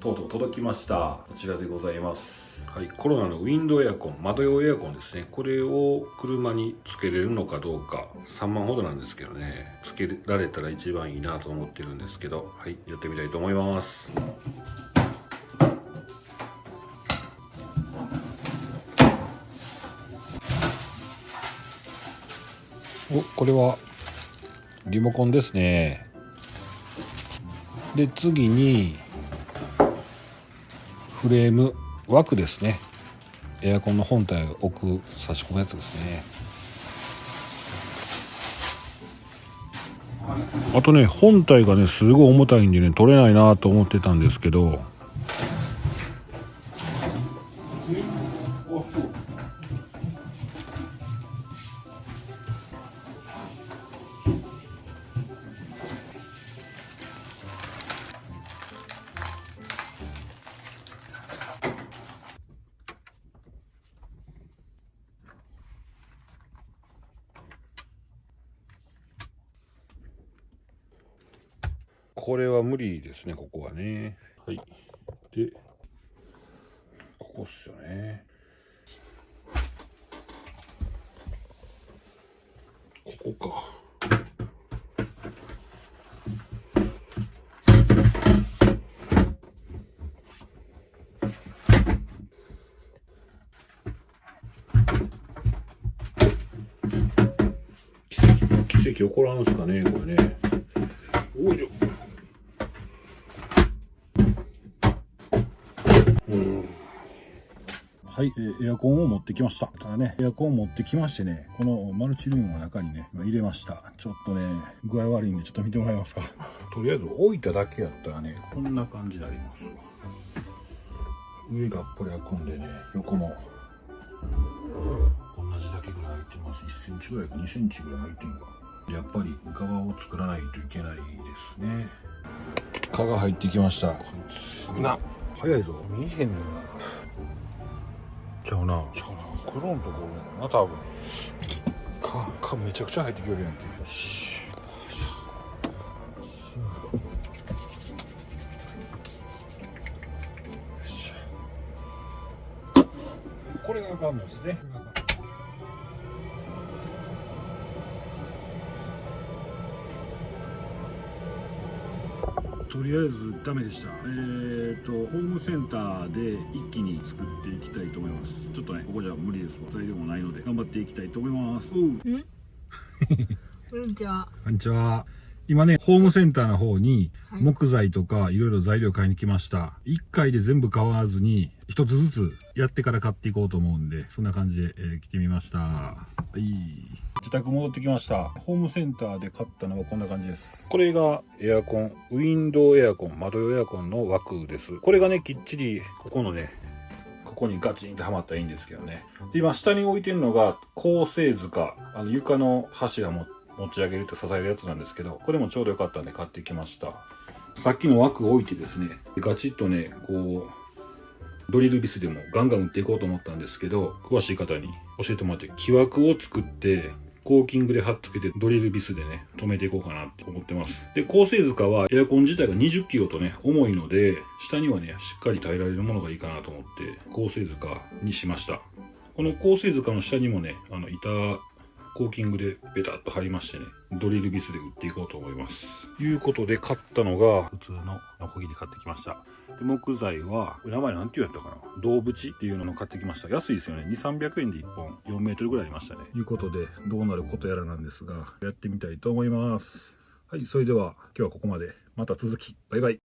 とうとう届きました。こちらでございます。はい、コロナのウィンドウエアコン、窓用エアコンですね。これを車につけれるのかどうか、3万ほどなんですけどね。つけられたら一番いいなと思ってるんですけど、はい、やってみたいと思います。これはリモコンですね。で、次にフレーム枠ですね。エアコンの本体を置く差し込むやつですね。あとね、本体がねすごい重たいんでね取れないなと思ってたんですけど、これは無理ですね、ここはね。はい。で、ここっすよね。ここか。奇跡起こらんすかね、これね。おいしょ。はい、エアコンを持ってきました。ただね、エアコンを持ってきましてね、このマルチルームの中にね、入れました。ちょっとね、具合悪いんでちょっと見てもらえますか。とりあえず置いただけやったらね、こんな感じになりますわ。上がっぽり開くんでね、横も同じだけぐらい開いてます。1センチぐらいか2センチぐらい開いてんが。やっぱり側を作らないといけないですね。蚊が入ってきました。早いぞ。見えへんのよな。ちゃうな。黒のところな、多分。蚊めちゃくちゃ入ってきよるやんけ。よし。これがあかんのですね。とりあえずダメでした。ホームセンターで一気に作っていきたいと思います。ちょっとね、ここじゃ無理ですわ。材料もないので頑張っていきたいと思います。こんにちは。こんにちは。今ね、ホームセンターの方に木材とかいろいろ材料買いに来ました。1回で全部買わずに1つずつやってから買っていこうと思うんで、そんな感じで、来てみました。はい。自宅戻ってきました。ホームセンターで買ったのはこんな感じです。これがエアコン、ウィンドウエアコン、窓用エアコンの枠です。これがね、きっちり、ここのね、ここにガチンってはまったらいいんですけどね。で、今下に置いてるのが構成塚、床の柱も持ち上げると支えるやつなんですけど、これもちょうどよかったんで買ってきました。さっきの枠を置いてですね、ガチッとね、こう、ドリルビスでもガンガン打っていこうと思ったんですけど、詳しい方に教えてもらって、木枠を作って、コーキングで貼っつけてドリルビスでね、止めていこうかなって思ってます。で、構成塚はエアコン自体が20キロとね、重いので、下にはね、しっかり耐えられるものがいいかなと思って、構成塚にしました。この構成塚の下にもね、コーキングでベタっと貼りましてね、ドリルビスで打っていこうと思います。ということで買ったのが、普通のノコギリ買ってきました。で、木材は、名前なんて言うんやったかな、銅縁っていうのを買ってきました。安いですよね。2、300円で1本4メートルぐらいありましたね。ということで、どうなることやらなんですが、やってみたいと思います。はい、それでは今日はここまで。また続き。バイバイ。